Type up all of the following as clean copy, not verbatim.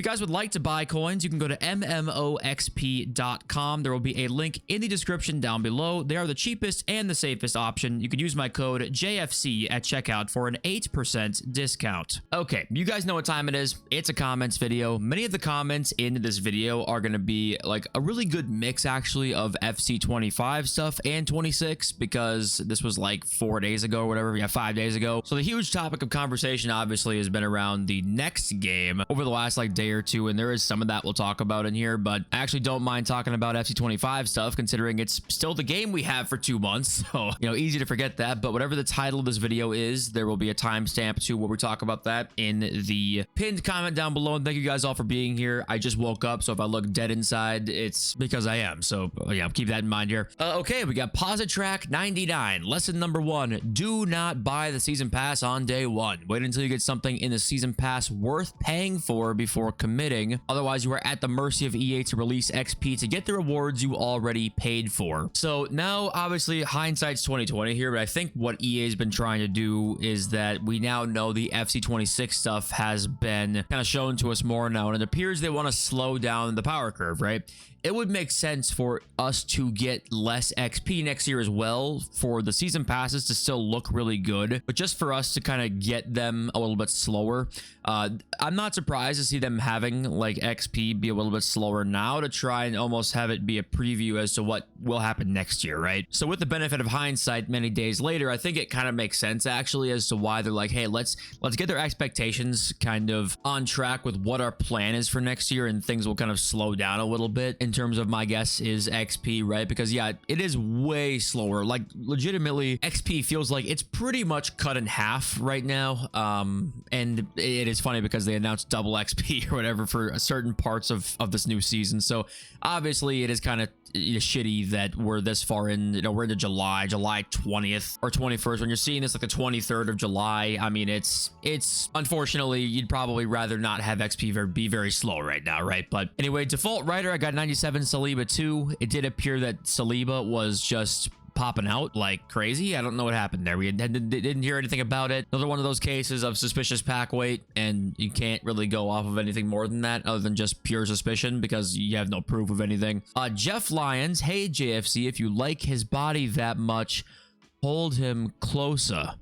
If you guys would like to buy coins, you can go to mmoxp.com. There will be a link in the description down below. They are the cheapest and the safest option. You can use my code JFC at checkout for an 8% discount. Okay, you guys know what time it is. It's a comments video. Many of the comments in this video are going to be like a really good mix actually of FC 25 stuff and 26 because this was like 4 days ago or whatever. Yeah, 5 days ago. So the huge topic of conversation obviously has been around the next game over the last like day or two, and there is some of that we'll talk about in here, but I actually don't mind talking about FC 25 stuff considering it's still the game we have for 2 months. So, you know, easy to forget that. But whatever the title of this video is, there will be a timestamp to where we talk about that in the pinned comment down below. And thank you guys all for being here. I just woke up, so if I look dead inside, it's because I am. So yeah, keep that in mind here. Okay, we got Positrack 99. Lesson number 1: do not buy the season pass on day 1. Wait until you get something in the season pass worth paying for before committing. Otherwise, you are at the mercy of EA to release XP to get the rewards you already paid for. So now, obviously, hindsight's 2020 here, but I think what EA has been trying to do is that we now know the FC 26 stuff has been kind of shown to us more now, and it appears they want to slow down the power curve, right? It would make sense for us to get less XP next year as well, for the season passes to still look really good, but just for us to kind of get them a little bit slower. I'm not surprised to see them having like XP be a little bit slower now to try and almost have it be a preview as to what will happen next year, right? So with the benefit of hindsight many days later, I think it kind of makes sense actually as to why they're like, hey, let's get their expectations kind of on track with what our plan is for next year, and things will kind of slow down a little bit in terms of, my guess is XP, right? Because yeah, it is way slower. Like legitimately, XP feels like it's pretty much cut in half right now. And it is funny because they announced double XP or whatever for certain parts of this new season. So obviously it is kind of shitty that we're this far in, you know, we're into July 20th or 21st. When you're seeing this like the 23rd of July, I mean, it's unfortunately, you'd probably rather not have XP be very slow right now, right? But anyway, default writer, I got 97 Saliba 2. It did appear that Saliba was just popping out like crazy. I don't know what happened there. We didn't hear anything about it. Another one of those cases of suspicious pack weight, and you can't really go off of anything more than that other than just pure suspicion because you have no proof of anything. Jeff Lyons, hey JFC, if you like his body that much, hold him closer.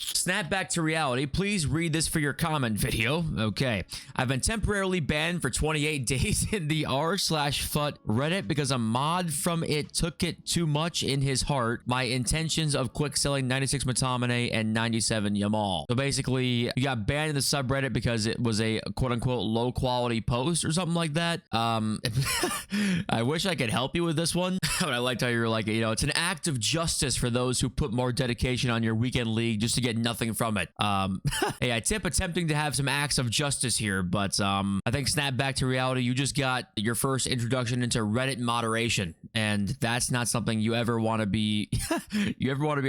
Snap back to reality. Please read this for your comment video. Okay. I've been temporarily banned for 28 days in the r/FUT Reddit because a mod from it took it too much in his heart. My intentions of quick selling 96 Matamane and 97 Yamal. So basically, you got banned in the subreddit because it was a quote-unquote low-quality post or something like that. I wish I could help you with this one. But I liked how you were like, you know, it's an act of justice for those who put more dedication on your weekend league just to get nothing from it. Hey, I tip attempting to have some acts of justice here, but I think snap back to reality. You just got your first introduction into Reddit moderation, and that's not something you ever want to be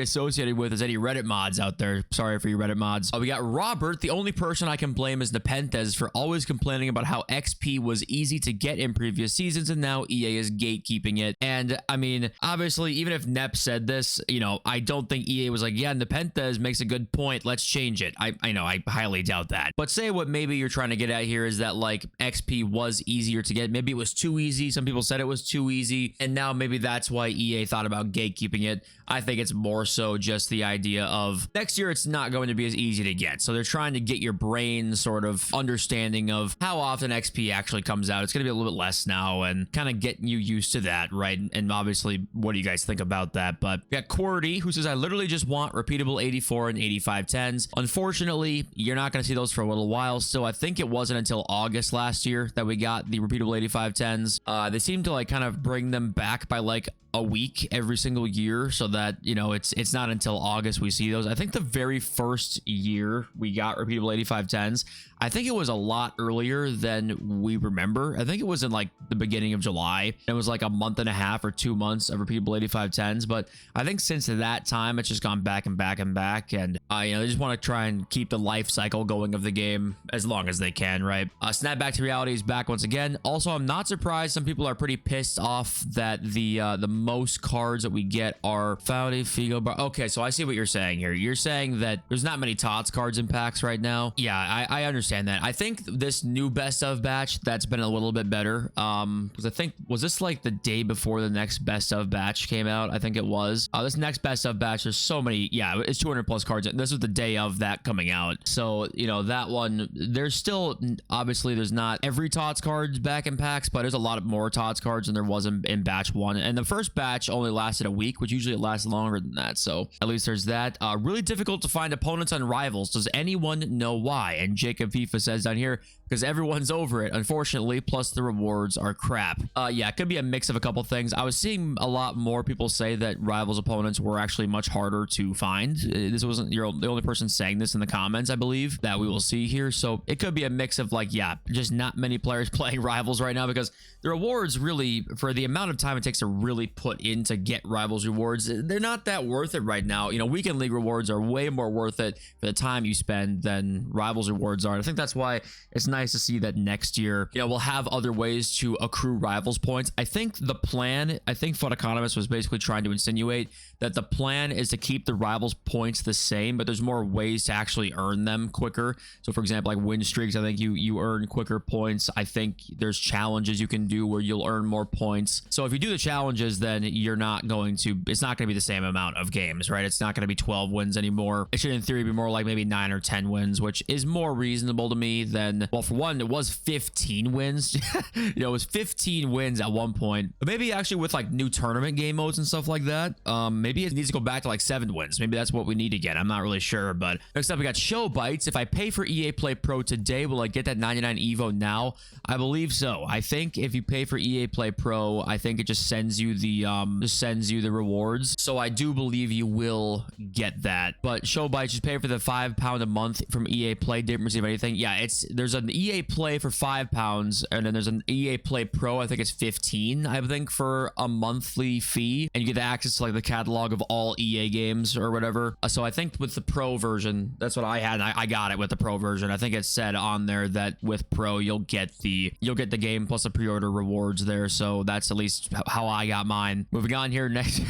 associated with as any Reddit mods out there. Sorry for you Reddit mods. We got Robert. The only person I can blame is Nepenthes for always complaining about how XP was easy to get in previous seasons, and now EA is gatekeeping it. And I mean, obviously, even if Nep said this, you know, I don't think EA was like, yeah, Nepenthes makes a good point, let's change it. I know, I highly doubt that. But say what maybe you're trying to get at here is that like XP was easier to get. Maybe it was too easy. Some people said it was too easy, and now maybe that's why EA thought about gatekeeping it. I think it's more so just the idea of next year it's not going to be as easy to get. So they're trying to get your brain sort of understanding of how often XP actually comes out. It's going to be a little bit less now, and kind of getting you used to that, right? And obviously, what do you guys think about that? But we got Qwerty, who says, I literally just want repeatable 84 and 85 10s. Unfortunately, you're not going to see those for a little while. So I think it wasn't until August last year that we got the repeatable 85 10s. They seem to like kind of bring them back by like a week every single year, so that, you know, it's not until August we see those. I think the very first year we got repeatable 85 10s, I think it was a lot earlier than we remember. I think it was in like the beginning of July. It was like a month and a half or 2 months of repeatable 85 10s, but I think since that time it's just gone back and back and back, and you know, they just want to try and keep the life cycle going of the game as long as they can, right? Snap back to reality is back once again. Also, I'm not surprised some people are pretty pissed off that the most cards that we get are Foudy, Figo, Bar. Okay, so I see what you're saying here. You're saying that there's not many TOTS cards in packs right now. Yeah, I understand that. I think this new best of batch, that's been a little bit better. Because I think, was this like the day before the next best of batch came out? I think it was. This next best of batch, there's so many. Yeah, it's 200 plus cards. This was the day of that coming out. So, you know, that one, there's still, obviously, there's not every TOTS cards back in packs, but there's a lot of more TOTS cards than there was in batch one. And the first batch only lasted a week, which usually it lasts longer than that. So at least there's that. Really difficult to find opponents on Rivals. Does anyone know why? And Jacob FIFA says down here, because everyone's over it, unfortunately, plus the rewards are crap. Yeah, it could be a mix of a couple things. I was seeing a lot more people say that Rivals opponents were actually much harder to find. This wasn't the only person saying this in the comments, I believe, that we will see here. So it could be a mix of like, yeah, just not many players playing Rivals right now, because the rewards really, for the amount of time it takes to really put in to get Rivals rewards, they're not that worth it right now. You know, Weekend League rewards are way more worth it for the time you spend than Rivals rewards are. And I think that's why it's nice to see that next year, you know, we'll have other ways to accrue Rivals points. I think the plan, I think Fun Economist was basically trying to insinuate that the plan is to keep the Rivals points the same, but there's more ways to actually earn them quicker. So for example, like win streaks, I think you earn quicker points. I think there's challenges you can do where you'll earn more points. So if you do the challenges, then you're not going to, it's not going to be the same amount of games, right? It's not going to be 12 wins anymore. It should in theory be more like maybe 9 or 10 wins, which is more reasonable to me than, well, for one, it was 15 wins. You know, it was 15 wins at one point. But maybe actually with like new tournament game modes and stuff like that, maybe it needs to go back to like 7 wins. Maybe that's what we need to get. I'm not really sure. But next up, we got Show Bites. If I pay for EA Play Pro today, will I get that 99 Evo now? I believe so. I think if you pay for EA Play Pro, I think it just sends you the rewards. So I do believe you will get that. But Show Bites, just pay for the £5 a month from EA Play. Didn't receive anything. Yeah, there's an EA Play for £5, and then there's an EA Play Pro. I think it's 15. I think for a monthly fee, and you get access to like the catalog of all EA games or whatever. So I think with the Pro version, that's what I had. And I got it with the Pro version. I think it said on there that with Pro you'll get the game plus the pre-order rewards there. So that's at least how I got mine. Moving on here, next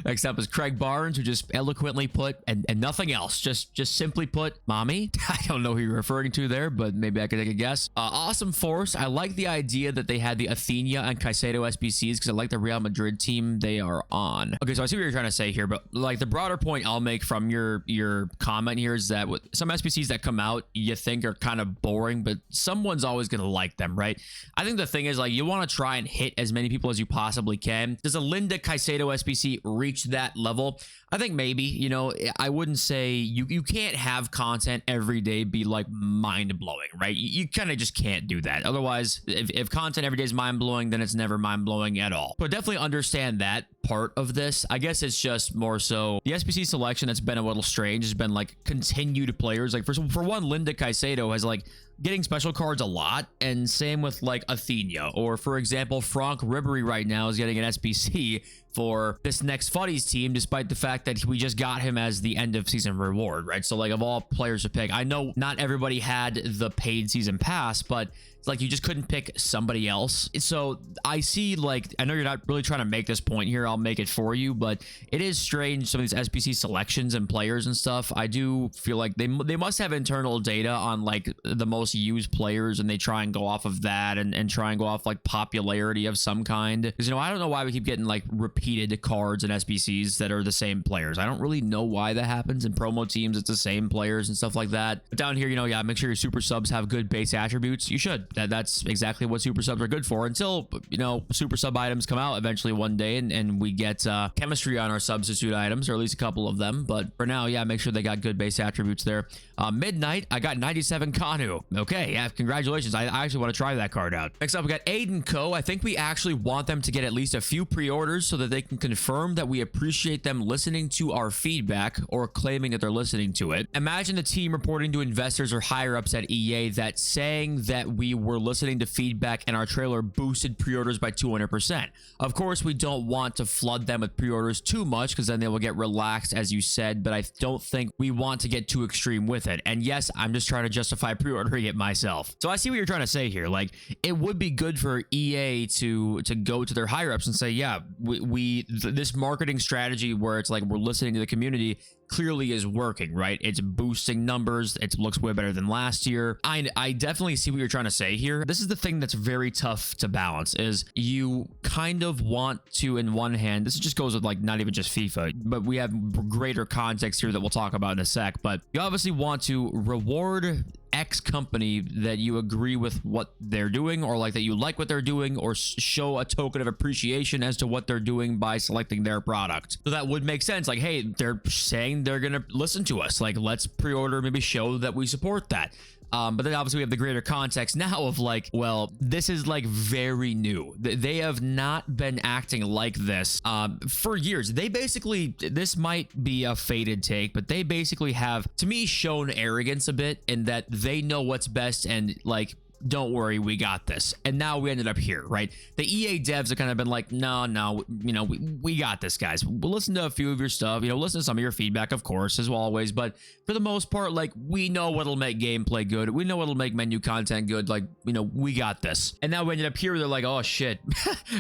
next up is Craig Barnes, who just eloquently put and nothing else, just simply put mommy. I don't know who you're referring to there, but maybe I could take a guess. Awesome Force. I like the idea that they had the Athena and Caicedo SBCs because I like the Real Madrid team they are on. Okay, so I see what you're trying to say here, but like the broader point I'll make from your comment here is that with some SBCs that come out you think are kind of boring, but someone's always going to like them, right? I think the thing is, like, you want to try and hit as many people as you possibly can. Does a Linda Caicedo SBC reach that level? I think maybe, you know, I wouldn't say you can't have content every day be like mind-blowing, right? You kind of just can't do that. Otherwise, if content every day is mind-blowing, then it's never mind-blowing at all. But definitely understand that part of this. I guess it's just more so the SBC selection that's been a little strange has been like continued players. Like for one, Linda Caicedo has like getting special cards a lot, and same with like Athena, or for example Franck Ribéry right now is getting an SBC for this next Fuddies team, despite the fact that we just got him as the end of season reward, right? So like of all players to pick, I know not everybody had the paid season pass, but like you just couldn't pick somebody else. So I see, like, I know you're not really trying to make this point here, I'll make it for you, but it is strange, some of these SBC selections and players and stuff. I do feel like they must have internal data on like the most used players, and they try and go off of that and try and go off like popularity of some kind, because, you know, I don't know why we keep getting like repeated cards and SBCs that are the same players. I don't really know why that happens. In promo teams it's the same players and stuff like that, but down here, you know, yeah, make sure your super subs have good base attributes. You should. That's exactly what super subs are good for, until, you know, super sub items come out eventually one day and we get chemistry on our substitute items, or at least a couple of them. But for now, yeah, make sure they got good base attributes there. Midnight, I got 97 Kanu. Okay, yeah, congratulations. I actually want to try that card out. Next up, we got Aiden Co. I think we actually want them to get at least a few pre-orders so that they can confirm that we appreciate them listening to our feedback, or claiming that they're listening to it. Imagine the team reporting to investors or higher ups at EA that saying that we were listening to feedback and our trailer boosted pre-orders by 200%. Of course, we don't want to flood them with pre-orders too much, because then they will get relaxed, as you said, but I don't think we want to get too extreme with worth it. And yes, I'm just trying to justify pre-ordering it myself. So I see what you're trying to say here. Like, it would be good for EA to go to their higher ups and say, yeah, this marketing strategy where it's like we're listening to the community clearly is working, right? It's boosting numbers. It looks way better than last year. I definitely see what you're trying to say here. This is the thing that's very tough to balance, is you kind of want to, in one hand, this just goes with like not even just FIFA, but we have greater context here that we'll talk about in a sec, but you obviously want to reward X company that you agree with what they're doing, or like that you like what they're doing, or show a token of appreciation as to what they're doing by selecting their product. So that would make sense. Like, hey, they're saying they're gonna listen to us, like let's pre-order, maybe show that we support that. But then obviously we have the greater context now of like, well, this is like very new. They have not been acting like this for years. They basically, this might be a faded take, but they basically have, to me, shown arrogance a bit in that they know what's best and like, don't worry, we got this. And now we ended up here, right? The EA devs have kind of been like, no, you know, we got this, guys. We'll listen to a few of your stuff, you know, listen to some of your feedback, of course, as always. But for the most part, like, we know what'll make gameplay good. We know what'll make menu content good. Like, you know, we got this. And now we ended up here, they're like, oh shit,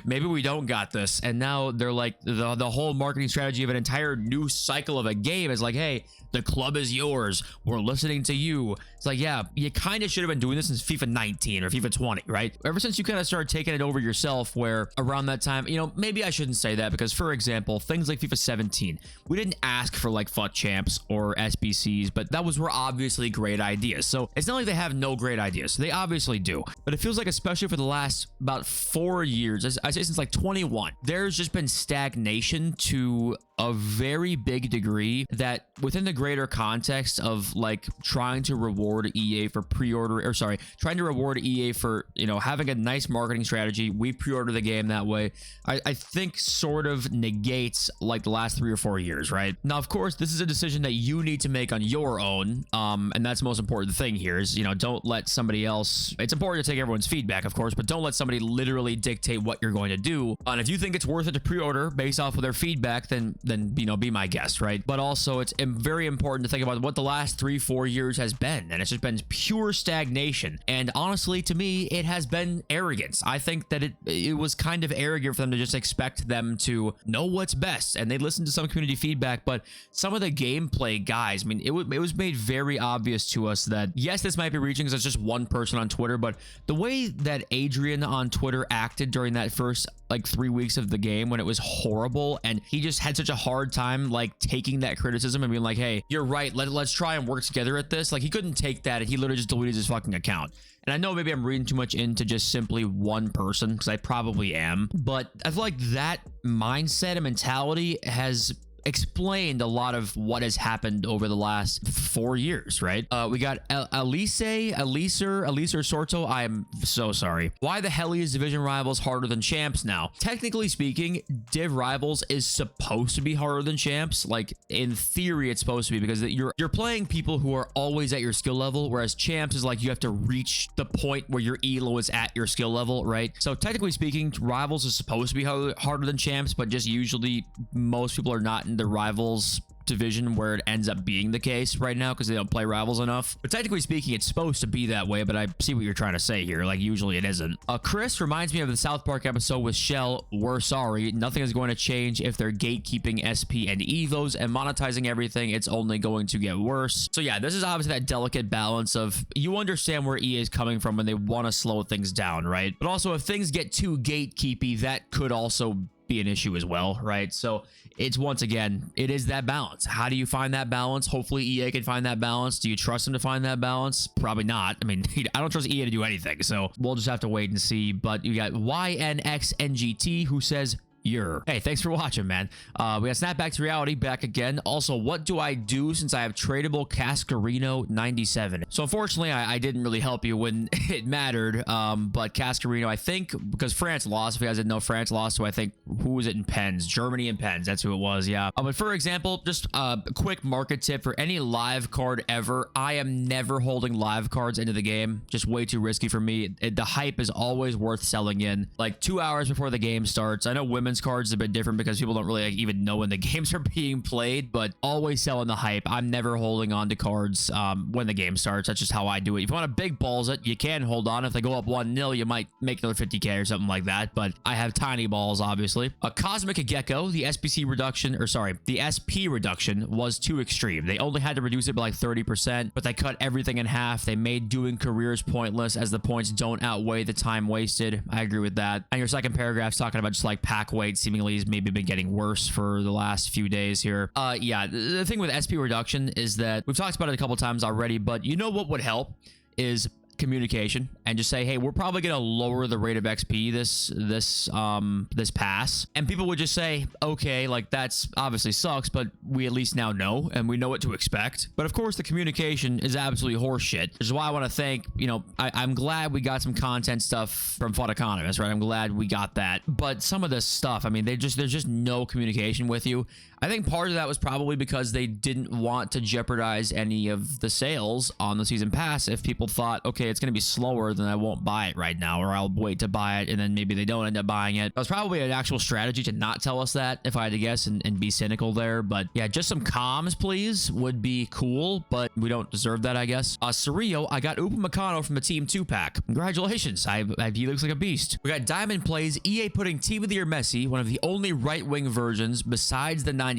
maybe we don't got this. And now they're like, the whole marketing strategy of an entire new cycle of a game is like, hey, the club is yours. We're listening to you. It's like, yeah, you kind of should have been doing this since FIFA 19 or FIFA 20, right? Ever since you kind of started taking it over yourself, where around that time, you know, maybe I shouldn't say that, because for example, things like FIFA 17, we didn't ask for like FUT champs or SBCs, but were obviously great ideas. So it's not like they have no great ideas. They obviously do. But it feels like, especially for the last about 4 years, I say since like 21, there's just been stagnation to a very big degree, that within the greater context of like trying to reward EA for trying to reward EA for, you know, having a nice marketing strategy. We pre-order the game that way. I think sort of negates like the last 3 or 4 years, right? Now, of course, this is a decision that you need to make on your own. And that's the most important thing here is, you know, don't let somebody else, it's important to take everyone's feedback, of course, but don't let somebody literally dictate what you're going to do. And if you think it's worth it to pre-order based off of their feedback, then, you know, be my guest, right? But also it's very important to think about what the last 3-4 years has been. And it's just been pure stagnation. And honestly, to me, it has been arrogance. I think that it was kind of arrogant for them to just expect them to know what's best. And they listened to some community feedback, but some of the gameplay guys, I mean, it was made very obvious to us that, yes, this might be reaching because it's just one person on Twitter, but the way that Adrian on Twitter acted during that first like 3 weeks of the game, when it was horrible, and he just had such a hard time like taking that criticism and being like, hey, you're right, let's try and work together at this. Like, he couldn't take that, and he literally just deleted his fucking account. And I know maybe I'm reading too much into just simply one person, because I probably am, but I feel like that mindset and mentality has explained a lot of what has happened over the last 4 years, right? We got Elise Sorto. I am so sorry. Why the hell is Division Rivals harder than Champs now? Technically speaking, Div Rivals is supposed to be harder than Champs. Like, in theory, it's supposed to be, because you're playing people who are always at your skill level, whereas Champs is like you have to reach the point where your elo is at your skill level, right? So technically speaking, Rivals is supposed to be harder than Champs, but just usually most people are not in the Rivals division where it ends up being the case right now, because they don't play Rivals enough. But technically speaking, it's supposed to be that way, but I see what you're trying to say here. Like, usually it isn't. Chris reminds me of the South Park episode with Shell. We're sorry, nothing is going to change if they're gatekeeping SP and Evos and monetizing everything. It's only going to get worse. So yeah, this is obviously that delicate balance of, you understand where EA is coming from when they want to slow things down, right? But also, if things get too gatekeepy, that could also be an issue as well, right? So it's, once again, it is that balance. How do you find that balance? Hopefully EA can find that balance. Do you trust them to find that balance? Probably not. I mean, I don't trust EA to do anything, so we'll just have to wait and see. But you got YNXNGT, who says, hey, thanks for watching, man. We got Snap Back to Reality back again. Also, what do I do since I have tradable Cascarino 97? So unfortunately, I didn't really help you when it mattered. But Cascarino, I think, because France lost, if you guys didn't know, France lost to, I think, who was it in pens? Germany in pens. That's who it was, yeah. But for example, just a quick market tip for any live card ever. I am never holding live cards into the game. Just way too risky for me. The hype is always worth selling in. Like 2 hours before the game starts. I know women's performance cards is a bit different because people don't really like, even know when the games are being played, but always selling the hype. I'm never holding on to cards when the game starts. That's just how I do it. If you want to big balls it, you can hold on. If they go up 1-0, you might make another 50k or something like that, but I have tiny balls, obviously. A Cosmic Gecko, the SPC reduction, or sorry, the SP reduction was too extreme. They only had to reduce it by like 30%, but they cut everything in half. They made doing careers pointless as the points don't outweigh the time wasted. I agree with that. And your second paragraph's talking about just like pack weight seemingly has maybe been getting worse for the last few days here. Yeah, the thing with SP reduction is that we've talked about it a couple times already, but you know what would help is communication, and just say, hey, we're probably gonna lower the rate of XP this pass, and people would just say, okay, like that's obviously sucks, but we at least now know and we know what to expect. But of course the communication is absolutely horseshit, which is why I want to thank, you know, I'm glad we got some content stuff from Fun Economist, right? I'm glad we got that, but some of this stuff, I mean, there's just no communication with you. I think part of that was probably because they didn't want to jeopardize any of the sales on the season pass. If people thought, okay, it's going to be slower, then I won't buy it right now, or I'll wait to buy it, and then maybe they don't end up buying it. That was probably an actual strategy to not tell us that, if I had to guess, and be cynical there. But yeah, just some comms, please, would be cool, but we don't deserve that, I guess. Cirio, I got Upamecano from the Team 2-pack. Congratulations. He looks like a beast. We got Diamond Plays, EA putting Team of the Year Messi, one of the only right-wing versions besides the 99.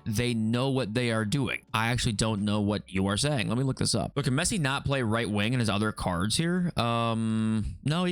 They know what they are doing. I actually don't know what you are saying. Let me look this up. Look, can Messi not play right wing in his other cards here? No,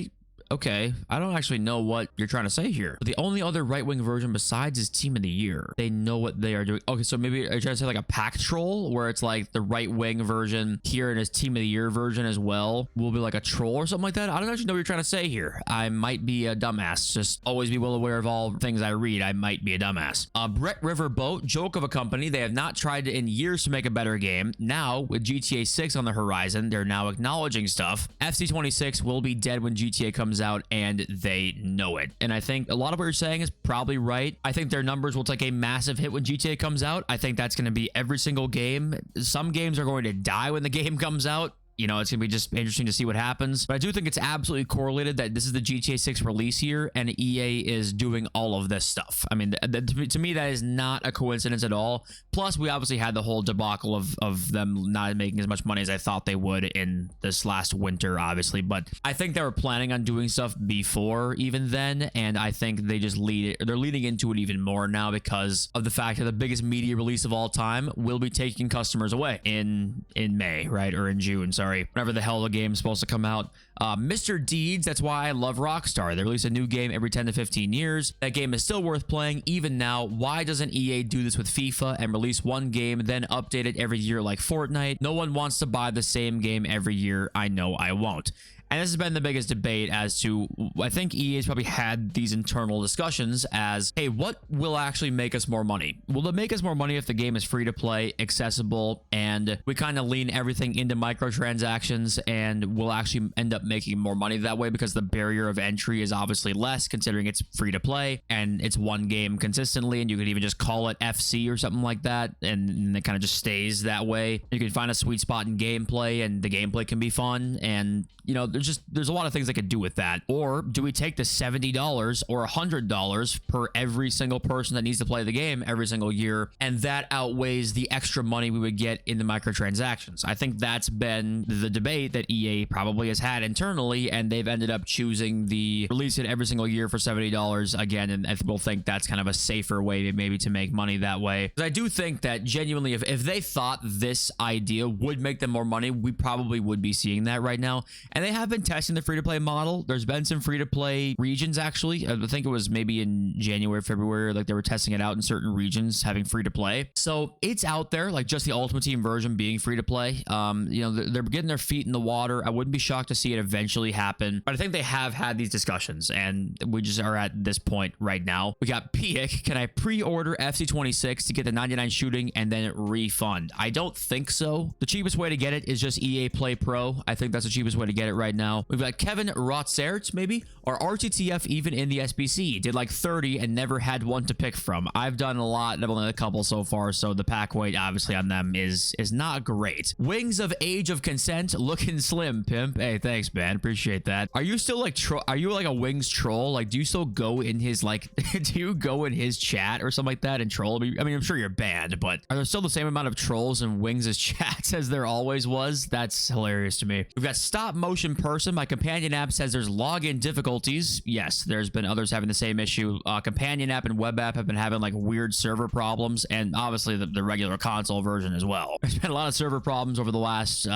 okay, I don't actually know what you're trying to say here. But the only other right-wing version besides his Team of the Year, they know what they are doing. Okay, so maybe are you trying to say like a pack troll, where it's like the right-wing version here and his Team of the Year version as well will be like a troll or something like that? I don't actually know what you're trying to say here. I might be a dumbass. Just always be well aware of all things I read. I might be a dumbass. Brett River Boat, joke of a company. They have not tried in years to make a better game. Now, with GTA 6 on the horizon, they're now acknowledging stuff. FC26 will be dead when GTA comes out, and they know it. And I think a lot of what you're saying is probably right. I think their numbers will take a massive hit when GTA comes out. I think that's going to be every single game. Some games are going to die when the game comes out. You know, it's going to be just interesting to see what happens. But I do think it's absolutely correlated that this is the GTA 6 release year and EA is doing all of this stuff. I mean, to me, that is not a coincidence at all. Plus, we obviously had the whole debacle of them not making as much money as I thought they would in this last winter, obviously. But I think they were planning on doing stuff before even then. And I think they just they're leading into it even more now because of the fact that the biggest media release of all time will be taking customers away in May, right? Or in June, sorry. Whenever the hell the game's supposed to come out. Mr. Deeds, that's why I love Rockstar. They release a new game every 10 to 15 years. That game is still worth playing even now. Why doesn't EA do this with FIFA and release one game, then update it every year like Fortnite? No one wants to buy the same game every year. I know I won't. And this has been the biggest debate as to, I think EA's probably had these internal discussions as, hey, what will actually make us more money? Will it make us more money if the game is free to play, accessible, and we kind of lean everything into microtransactions and we'll actually end up making more money that way because the barrier of entry is obviously less considering it's free to play and it's one game consistently, and you could even just call it FC or something like that, and it kind of just stays that way. You can find a sweet spot in gameplay and the gameplay can be fun, and you know, there's a lot of things they could do with that. Or do we take the $70 or $100 per every single person that needs to play the game every single year, and that outweighs the extra money we would get in the microtransactions? I think that's been the debate that EA probably has had internally, and they've ended up choosing the release it every single year for $70 again, and people think that's kind of a safer way maybe to make money that way. Because I do think that genuinely, if they thought this idea would make them more money, we probably would be seeing that right now. And they have been testing the free-to-play model. There's been some free-to-play regions, actually. I think it was maybe in January, February, like they were testing it out in certain regions, having free-to-play. So it's out there, like just the Ultimate Team version being free-to-play. You know, they're getting their feet in the water. I wouldn't be shocked to see it eventually happen. But I think they have had these discussions, and we just are at this point right now. We got Piek. Can I pre-order FC26 to get the 99 shooting and then refund? I don't think so. The cheapest way to get it is just EA Play Pro. I think that's the cheapest way to get it right now. We've got Kevin Rotzert, maybe, or RTTF even in the SBC. Did like 30 and never had one to pick from. I've done a lot. I've only had a couple so far, so the pack weight obviously on them is not great. Wings of Age of Consent, looking slim, pimp. Hey, thanks, man. Appreciate that. Are you still like are you like a Wings troll? Like, do you still go in his like do you go in his chat or something like that and troll? I mean, I'm sure you're banned, but are there still the same amount of trolls in Wings' chats as there always was? That's hilarious to me. We've got Stop Motion Person. My companion app says there's login difficulties. Yes, there's been others having the same issue. Companion app and web app have been having like weird server problems, and obviously the regular console version as well. There's been a lot of server problems over the last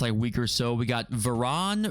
like week or so. We got Varane.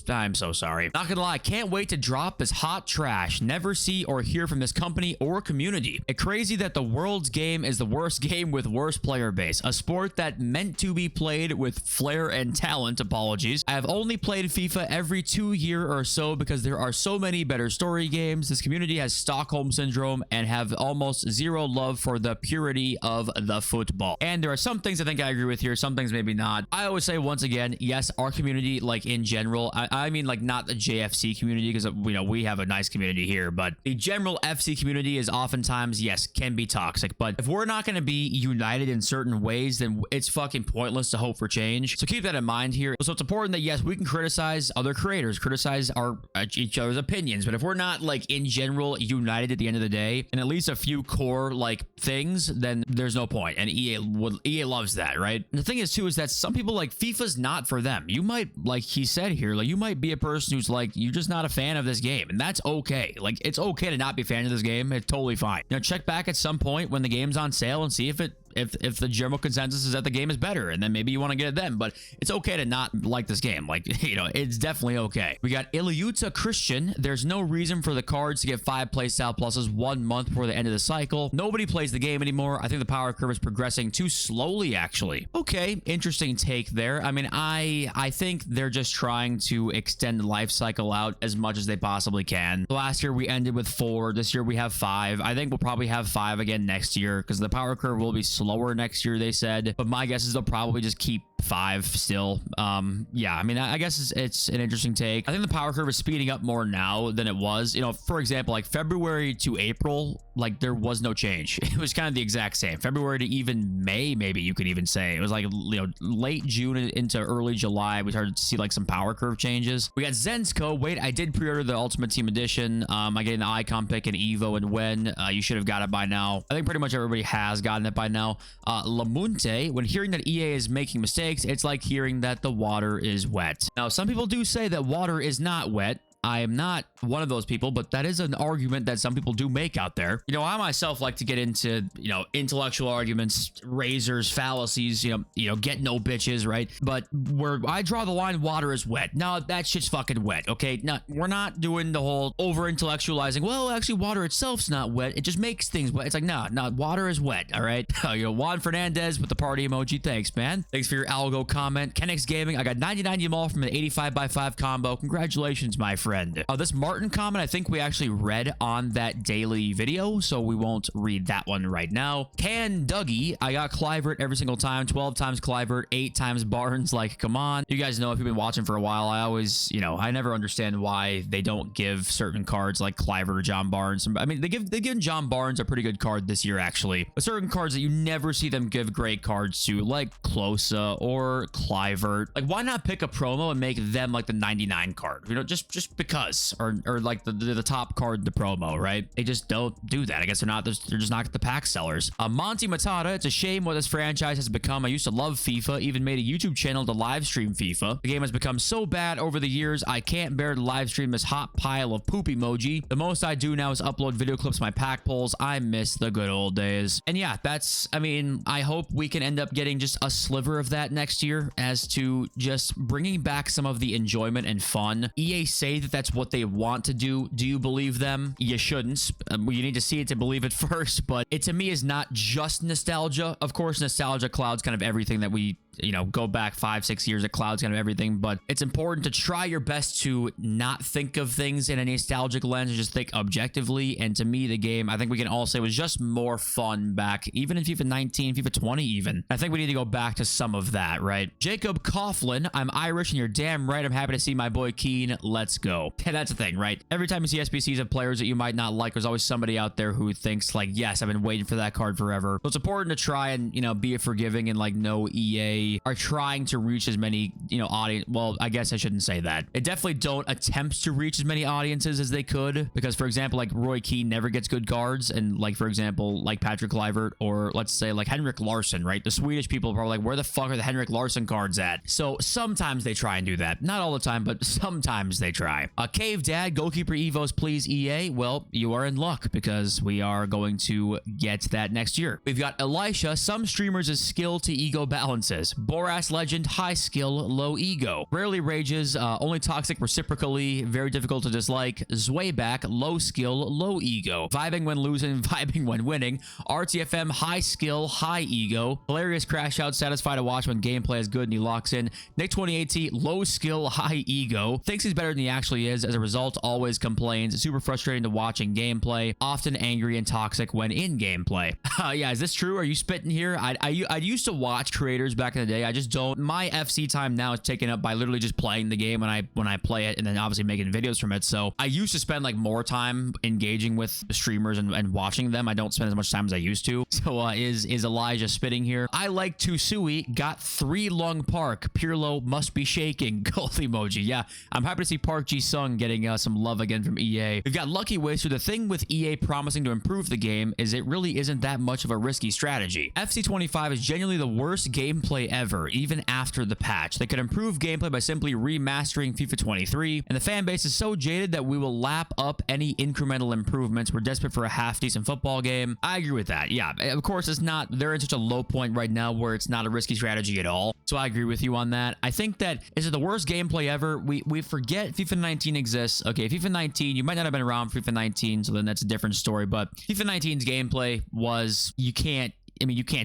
I'm so sorry. Not gonna lie, can't wait to drop this hot trash. Never see or hear from this company or community. It's crazy that the world's game is the worst game with worst player base. A sport that meant to be played with flair and talent. Apologies. I have only played FIFA every 2 years or so because there are so many better story games. This community has Stockholm Syndrome and have almost zero love for the purity of the football. And there are some things I think I agree with here, some things maybe not. I always say once again, yes, our community, like in general, I mean like not the JFC community, because we have a nice community here, but the general FC community is oftentimes, yes, can be toxic. But if we're not going to be united in certain ways, then it's fucking pointless to hope for change. So keep that in mind here. So it's important that yes, we can criticize other creators, criticize each other's opinions, but if we're not like in general united at the end of the day, and at least a few core like things, then there's no point. And EA loves that, right? And the thing is too is that some people, like, FIFA's not for them. You might, like he said here, like you might be a person who's like, you're just not a fan of this game, and that's okay. Like, it's okay to not be a fan of this game. It's totally fine. Check back at some point when the game's on sale and see if the general consensus is that the game is better, and then maybe you want to get it then. But it's okay to not like this game. Like, it's definitely okay. We got Iliuta Christian. There's no reason for the cards to get 5 playstyle pluses 1 month before the end of the cycle. Nobody plays the game anymore. I think the power curve is progressing too slowly, actually. Okay, interesting take there. I mean, I think they're just trying to extend the life cycle out as much as they possibly can. Last year we ended with 4. This year we have 5. I think we'll probably have 5 again next year, because the power curve will be slower next year, they said, but my guess is they'll probably just keep 5 still. Yeah, I mean, I guess it's an interesting take. I think the power curve is speeding up more now than it was. For example, like February to April, like there was no change. It was kind of the exact same. February to even May, maybe you could even say. It was like, late June into early July, we started to see like some power curve changes. We got Zensko. Wait, I did pre-order the Ultimate Team Edition. I'm getting the icon pick and Evo and when. You should have got it by now. I think pretty much everybody has gotten it by now. Lamunte, when hearing that EA is making mistakes, it's like hearing that the water is wet. Now, some people do say that water is not wet. I am not one of those people, but that is an argument that some people do make out there. I myself like to get into, intellectual arguments, razors, fallacies, get no bitches, right? But where I draw the line, water is wet. No, that shit's fucking wet, okay? No, we're not doing the whole over-intellectualizing. Well, actually, water itself's not wet. It just makes things wet. It's like, no, water is wet, all right? Juan Fernandez with the party emoji. Thanks, man. Thanks for your algo comment. Kenix Gaming, I got 99 Yamal from an 85x5 combo. Congratulations, my friend. This Martin comment, I think we actually read on that daily video, so we won't read that one right now. Can Dougie, I got Clivert every single time. 12 times Clivert, 8 times Barnes. Like, come on. You guys know, if you've been watching for a while, I always, I never understand why they don't give certain cards like Clivert or John Barnes. I mean, they give John Barnes a pretty good card this year, actually. But certain cards that you never see them give great cards to, like Closa or Clivert. Like, why not pick a promo and make them like the 99 card? Just because, or like the top card, the promo, right? They just don't do that. I guess they're just not the pack sellers. Monty Matata, it's a shame what this franchise has become. I used to love FIFA, even made a YouTube channel to live stream FIFA. The game has become so bad over the years, I can't bear to live stream this hot pile of poop emoji. The most I do now is upload video clips to my pack polls. I miss the good old days. And yeah, I mean, I hope we can end up getting just a sliver of that next year, as to just bringing back some of the enjoyment and fun. EA say that that's what they want to do. Do you believe them? You shouldn't. You need to see it to believe it first, but it to me is not just nostalgia. Of course, nostalgia clouds kind of everything that we you know, go back 5-6 years at Cloud's kind of everything, but it's important to try your best to not think of things in a nostalgic lens and just think objectively. And to me, the game, I think we can all say, was just more fun back, even in FIFA 19, FIFA 20 even. I think we need to go back to some of that, right? Jacob Coughlin, I'm Irish and you're damn right. I'm happy to see my boy Keen. Let's go. And that's the thing, right? Every time you see SBCs of players that you might not like, there's always somebody out there who thinks like, yes, I've been waiting for that card forever. So it's important to try and, you know, be forgiving and like know EA are trying to reach as many, you know, audience. Well, I guess I shouldn't say that. They definitely don't attempt to reach as many audiences as they could, because for example, like Roy Keane never gets good cards, and like for example, like Patrick Kluivert, or let's say like Henrik Larsson, right? The Swedish people are probably like, where the fuck are the Henrik Larsson cards at? So sometimes they try and do that. Not all the time, but sometimes they try. Cave Dad, goalkeeper Evos, please, EA. Well, you are in luck because we are going to get that next year. We've got Elisha, some streamers is skill to ego balances. Boras Legend, high skill, low ego. Rarely rages, only toxic reciprocally, very difficult to dislike. Zwayback, low skill, low ego. Vibing when losing, vibing when winning. RTFM, high skill, high ego. Hilarious crash out, satisfied to watch when gameplay is good and he locks in. Nick 2080, low skill, high ego. Thinks he's better than he actually is. As a result, always complains. Super frustrating to watch in gameplay. Often angry and toxic when in gameplay. Yeah, is this true? Are you spitting here? I used to watch creators back in the day. I just don't. My FC time now is taken up by literally just playing the game when I play it, and then obviously making videos from it. So I used to spend like more time engaging with streamers and watching them. I don't spend as much time as I used to. So is Elijah spitting here? I like Tusui, got 3 Long Park. Pirlo must be shaking. Gold emoji. Yeah, I'm happy to see Park Ji-sung getting some love again from EA. We've got Lucky Waster. The thing with EA promising to improve the game is it really isn't that much of a risky strategy. FC 25 is genuinely the worst gameplay ever, even after the patch. They could improve gameplay by simply remastering FIFA 23, and the fan base is so jaded that we will lap up any incremental improvements. We're desperate for a half-decent football game. I agree with that. Yeah, of course, it's not. They're in such a low point right now where it's not a risky strategy at all. So I agree with you on that. I think that, is it the worst gameplay ever? We forget FIFA 19 exists. Okay, FIFA 19, you might not have been around for FIFA 19, so then that's a different story, but FIFA 19's gameplay was, you can't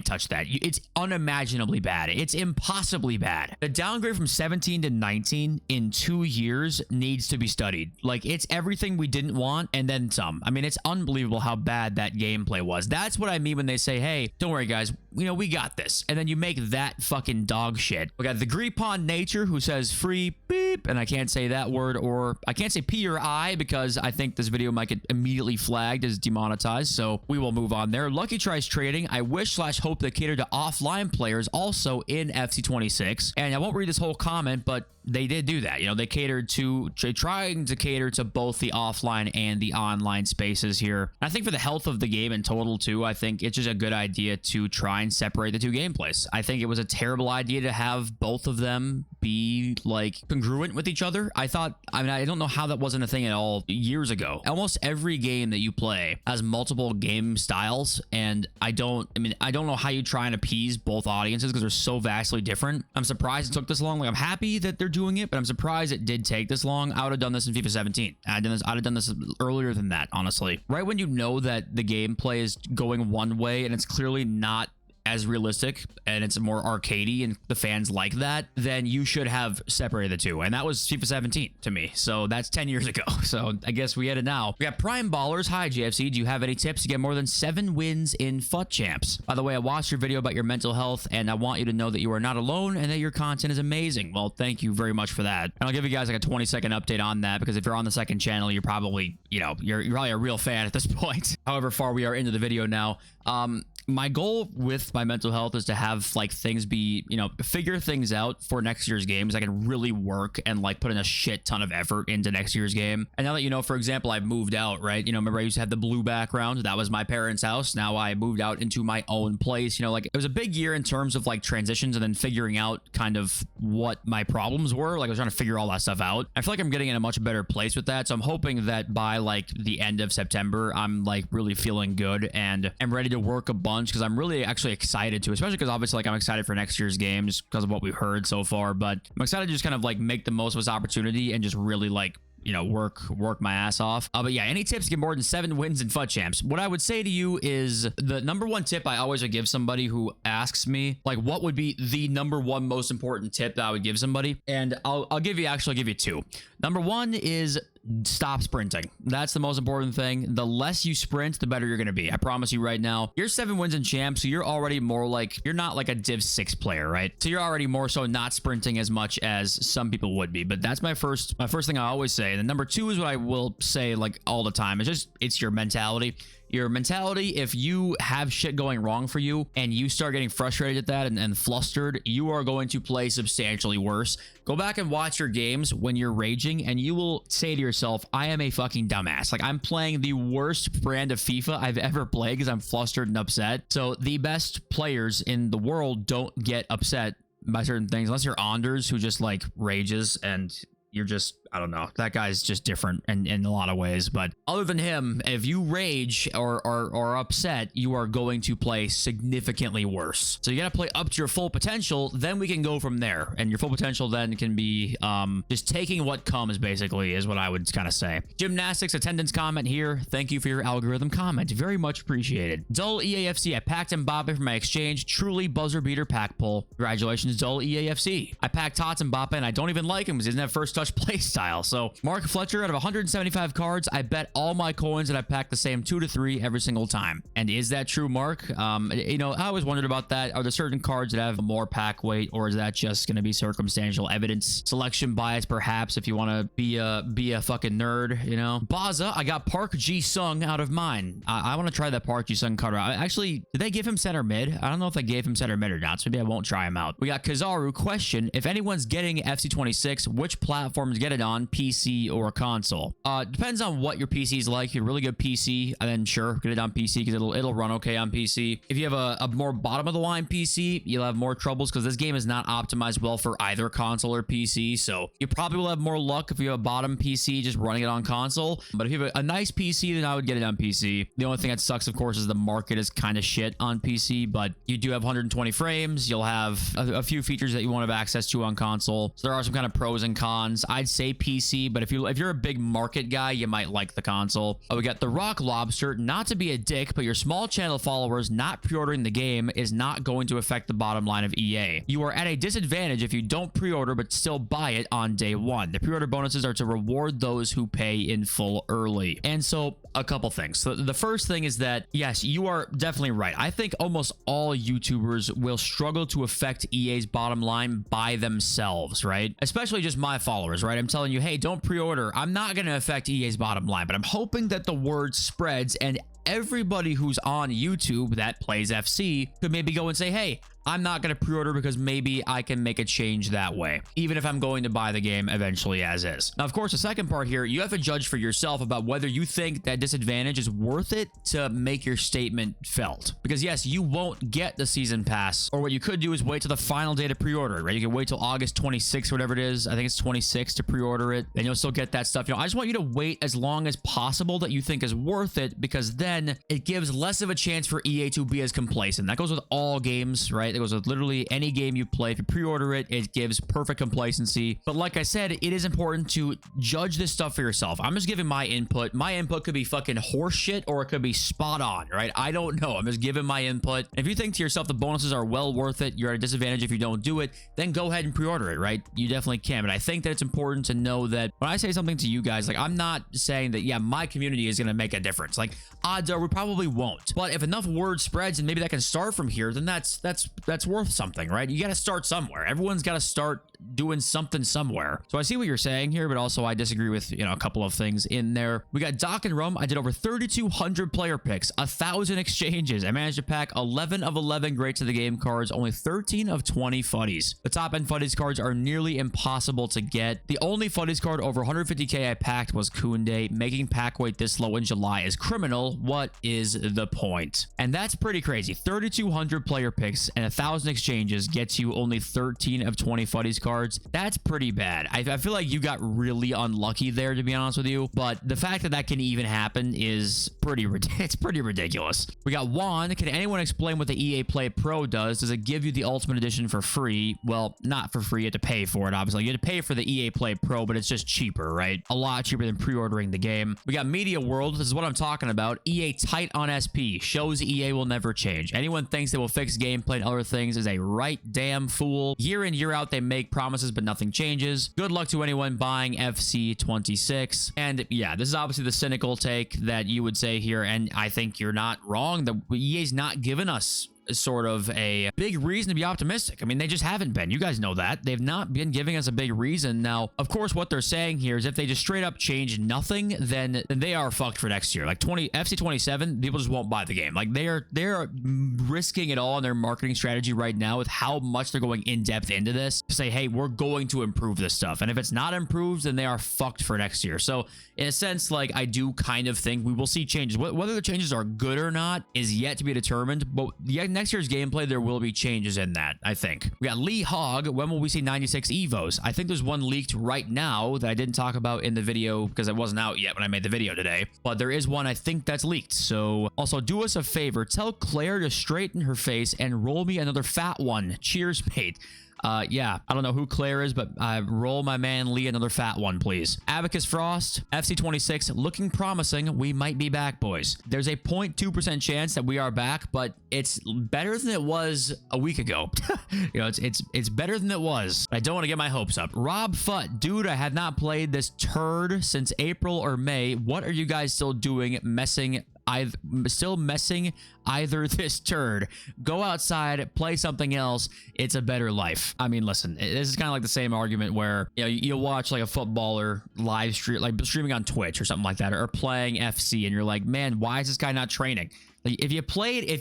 touch that. It's unimaginably bad. It's impossibly bad. The downgrade from 17 to 19 in 2 years needs to be studied. Like, it's everything we didn't want and then some. I mean, it's unbelievable how bad that gameplay was. That's what I mean when they say, hey, don't worry, guys, you know, we got this. And then you make that fucking dog shit. We got the Greepon Nature who says free beep, and I can't say that word, or I can't say P or I because I think this video might get immediately flagged as demonetized, so we will move on there. Lucky Tries Trading, I wish/hope they cater to offline players also in FC 26. And I won't read this whole comment, but they did do that. You know, they catered to, trying to cater to both the offline and the online spaces here. And I think for the health of the game in total too, I think it's just a good idea to try and separate the two gameplays. I think it was a terrible idea to have both of them be like congruent with each other. I don't know how that wasn't a thing at all years ago. Almost every game that you play has multiple game styles, and I don't know how you try and appease both audiences because they're so vastly different. I'm surprised it took this long. Like, I'm happy that they're doing it, but I'm surprised it did take this long. I would have done this in FIFA 17. I'd have done this earlier than that, honestly. Right when you know that the gameplay is going one way and it's clearly not as realistic and it's more arcadey and the fans like that, then you should have separated the two. And that was FIFA 17 to me. So that's 10 years ago. So I guess we get it now. We got Prime Ballers. Hi, JFC. Do you have any tips to get more than 7 wins in FUT Champs? By the way, I watched your video about your mental health and I want you to know that you are not alone and that your content is amazing. Well, thank you very much for that. And I'll give you guys like a 20-second update on that, because if you're on the second channel, you're probably, you know, you're probably a real fan at this point. However far we are into the video now. My goal with my mental health is to have like things be, you know, figure things out for next year's games. I can really work and like put in a shit ton of effort into next year's game. And now that, you know, for example, I've moved out, right? You know, remember I used to have the blue background. That was my parents' house. Now I moved out into my own place. You know, like it was a big year in terms of like transitions and then figuring out kind of what my problems were. Like I was trying to figure all that stuff out. I feel like I'm getting in a much better place with that. So I'm hoping that by like the end of September, I'm like really feeling good and I'm ready to work a bunch, because I'm really actually excited to, especially because obviously like I'm excited for next year's games because of what we've heard so far, but I'm excited to just kind of like make the most of this opportunity and just really like you know, work my ass off. But yeah, any tips to get more than 7 wins in FUT Champs? What I would say to you is the number one tip I always would give somebody who asks me, like, what would be the number one most important tip that I would give somebody? And I'll give you 2. Number one is stop sprinting. That's the most important thing. The less you sprint, the better you're going to be. I promise you right now. You're 7 wins in champs, so you're already more like, you're not like a Div 6 player, right? So you're already more so not sprinting as much as some people would be. But that's my first thing I always say. And then number 2 is what I will say like all the time. It's your mentality. Your mentality, if you have shit going wrong for you and you start getting frustrated at that and flustered, you are going to play substantially worse. Go back and watch your games when you're raging and you will say to yourself, I am a fucking dumbass. Like, I'm playing the worst brand of FIFA I've ever played because I'm flustered and upset. So the best players in the world don't get upset by certain things unless you're Anders, who just like rages and you're just, I don't know, that guy's just different in a lot of ways. But other than him, if you rage or upset, you are going to play significantly worse. So you got to play up to your full potential. Then we can go from there. And your full potential then can be just taking what comes, basically, is what I would kind of say. Gymnastics attendance comment here. Thank you for your algorithm comment. Very much appreciated. Dull EAFC. I packed Mbappe for my exchange. Truly buzzer beater pack pull. Congratulations, Dull EAFC. I packed Tots Mbappe and I don't even like him because he doesn't have first touch play style. So Mark Fletcher, out of 175 cards, I bet all my coins and I pack the same 2 to 3 every single time. And is that true, Mark? You know, I always wondered about that. Are there certain cards that have more pack weight, or is that just going to be circumstantial evidence, selection bias, perhaps, if you want to be a fucking nerd, you know? Baza, I got Park Ji-sung out of mine. I want to try that Park Ji-sung card out. Actually, did they give him center mid? I don't know if they gave him center mid or not, so maybe I won't try him out. We got Kazaru. Question: if anyone's getting FC26, which platforms get it on, PC or console? Depends on what your PC is like. If you have a really good PC, and then sure, get it on PC because it'll run okay on PC. If you have a more bottom of the line PC, you'll have more troubles because this game is not optimized well for either console or PC. So you probably will have more luck if you have a bottom PC just running it on console. But if you have a nice PC, then I would get it on PC. The only thing that sucks, of course, is the market is kind of shit on PC, but you do have 120 frames. You'll have a few features that you won't have access to on console. So there are some kind of pros and cons. I'd say PC, but if you're a big market guy, you might like the console. We got the Rock Lobster. Not to be a dick, but your small channel followers not pre-ordering the game is not going to affect the bottom line of EA. You are at a disadvantage if you don't pre-order but still buy it on day one. The pre-order bonuses are to reward those who pay in full early. And so a couple things. So the first thing is that, yes, you are definitely right. I think almost all YouTubers will struggle to affect EA's bottom line by themselves, right? Especially just my followers, right? I'm telling you, hey, don't pre-order. I'm not going to affect EA's bottom line, but I'm hoping that the word spreads and everybody who's on YouTube that plays FC could maybe go and say, hey, I'm not going to pre-order because maybe I can make a change that way, even if I'm going to buy the game eventually as is. Now, of course, the second part here, you have to judge for yourself about whether you think that disadvantage is worth it to make your statement felt. Because yes, you won't get the season pass, or what you could do is wait till the final day to pre-order, right? You can wait till August 26th, whatever it is. I think it's 26 to pre-order it, and you'll still get that stuff. You know, I just want you to wait as long as possible that you think is worth it, because then it gives less of a chance for EA to be as complacent. That goes with all games, right? It goes with literally any game you play. If you pre-order it, it gives perfect complacency. But like I said, it is important to judge this stuff for yourself. I'm just giving my input. My input could be fucking horseshit or it could be spot on, right? I don't know. I'm just giving my input. If you think to yourself the bonuses are well worth it, you're at a disadvantage if you don't do it, then go ahead and pre-order it, right? You definitely can. But I think that it's important to know that when I say something to you guys, like, I'm not saying that, yeah, my community is going to make a difference. Like, odds are we probably won't. But if enough word spreads and maybe that can start from here, then that's worth something, right? You got to start somewhere. Everyone's got to start doing something somewhere. So I see what you're saying here, but also I disagree with, you know, a couple of things in there. We got Doc and Rum. I did over 3,200 player picks, 1,000 exchanges. I managed to pack 11 of 11 greats of the game cards, only 13 of 20 fuddies. The top end fuddies cards are nearly impossible to get. The only fuddies card over 150k I packed was Koundé. Making pack weight this low in July is criminal. What is the point? And that's pretty crazy. 3,200 player picks and 1,000 exchanges gets you only 13 of 20 fuddies cards. cards. That's pretty bad. I feel like you got really unlucky there, to be honest with you. But the fact that that can even happen is it's pretty ridiculous. We got Juan. Can anyone explain what the EA Play Pro does? Does it give you the Ultimate Edition for free? Well, not for free. You have to pay for it, obviously. You have to pay for the EA Play Pro, but it's just cheaper, right? A lot cheaper than pre-ordering the game. We got Media World. This is what I'm talking about. EA tight on SP. Shows EA will never change. Anyone thinks they will fix gameplay and other things is a right damn fool. Year in, year out, they make promises, but nothing changes. Good luck to anyone buying FC 26. And yeah, this is obviously the cynical take that you would say here, and I think you're not wrong. The EA's not giving us sort of a big reason to be optimistic. I mean, they just haven't been. You guys know that. They've not been giving us a big reason. Now, of course, what they're saying here is if they just straight up change nothing, then they are fucked for next year. Like FC 27, people just won't buy the game. Like they're risking it all in their marketing strategy right now with how much they're going in depth into this to say, hey, we're going to improve this stuff. And if it's not improved, then they are fucked for next year. So in a sense, like I do kind of think we will see changes. Whether the changes are good or not is yet to be determined. But yeah, next year's gameplay, there will be changes in that, I think. We got Lee Hogg. When will we see 96 Evos? I think there's one leaked right now that I didn't talk about in the video because it wasn't out yet when I made the video today. But there is one I think that's leaked. So also do us a favor. Tell Claire to straighten her face and roll me another fat one. Cheers, mate. Yeah, I don't know who Claire is, but roll my man Lee another fat one, please. Abacus Frost, FC 26, looking promising. We might be back, boys. There's a 0.2% chance that we are back, but it's better than it was a week ago. You know, it's better than it was. I don't want to get my hopes up. Rob Futt, dude, I have not played this turd since April or May. What are you guys still doing, messing either this turd? Go outside, play something else. It's a better life. I mean, listen, this is kind of like the same argument where, you know, you'll watch like a footballer live stream, like streaming on Twitch or something like that, or playing FC, and you're like, man, why is this guy not training? Like, if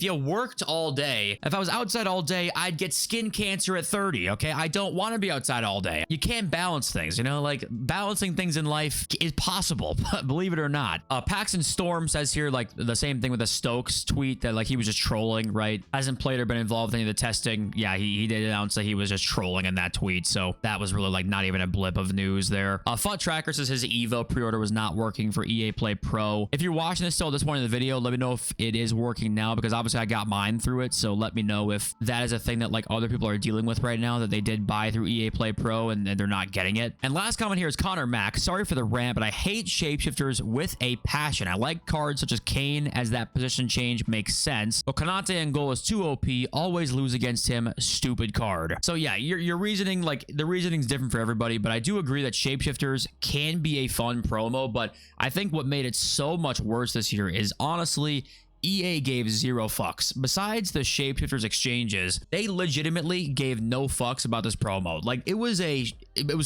you worked all day, if I was outside all day, I'd get skin cancer at 30, okay? I don't want to be outside all day. You can't balance things, you know? Like, balancing things in life is possible, believe it or not. Paxton Storm says here, like, the same thing with the Stokes tweet, that, like, he was just trolling, right? Hasn't played or been involved in any of the testing. Yeah, he did announce that he was just trolling in that tweet, so that was really, like, not even a blip of news there. Fut Tracker says his Evo pre-order was not working for EA Play Pro. If you're watching this still at this point in the video, let me know if it is working now, because obviously I got mine through it, so let me know if that is a thing that like other people are dealing with right now, that they did buy through EA Play Pro and they're not getting it. And last comment here is Connor Mack. Sorry for the rant, but I hate shapeshifters with a passion. I like cards such as Kane, as that position change makes sense, but Konate and goal is too OP, always lose against him, stupid card. So yeah, your reasoning, like the reasoning's different for everybody, but I do agree that shapeshifters can be a fun promo. But I think what made it so much worse this year is honestly EA gave zero fucks. Besides the shapeshifters exchanges, they legitimately gave no fucks about this promo. Like it was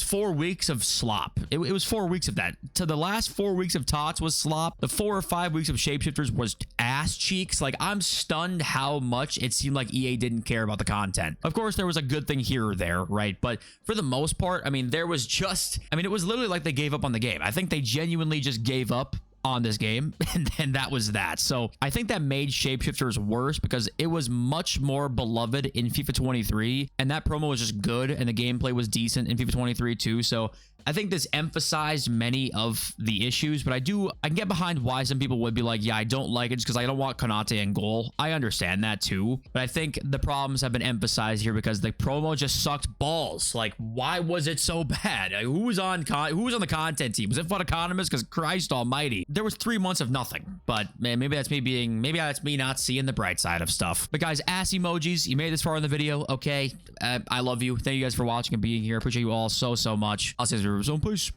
4 weeks of slop. It was 4 weeks of that. To the last 4 weeks of TOTS was slop. The 4 or 5 weeks of shapeshifters was ass cheeks. Like I'm stunned how much it seemed like EA didn't care about the content. Of course, there was a good thing here or there, right? But for the most part, I mean, it was literally like they gave up on the game. I think they genuinely just gave up on this game, and then that was that. So I think that made shapeshifters worse because it was much more beloved in FIFA 23, and that promo was just good, and the gameplay was decent in FIFA 23 too. So I think this emphasized many of the issues, but I can get behind why some people would be like, yeah, I don't like it just because I don't want Konate in goal. I understand that too, but I think the problems have been emphasized here because the promo just sucked balls. Like, why was it so bad? Like, who was on the content team? Was it Fun Economist? Because Christ almighty, there was 3 months of nothing. But man, maybe that's me not seeing the bright side of stuff. But guys, ass emojis, you made this far in the video. Okay, I love you. Thank you guys for watching and being here. Appreciate you all so much. I'll see you in the next video. Peace.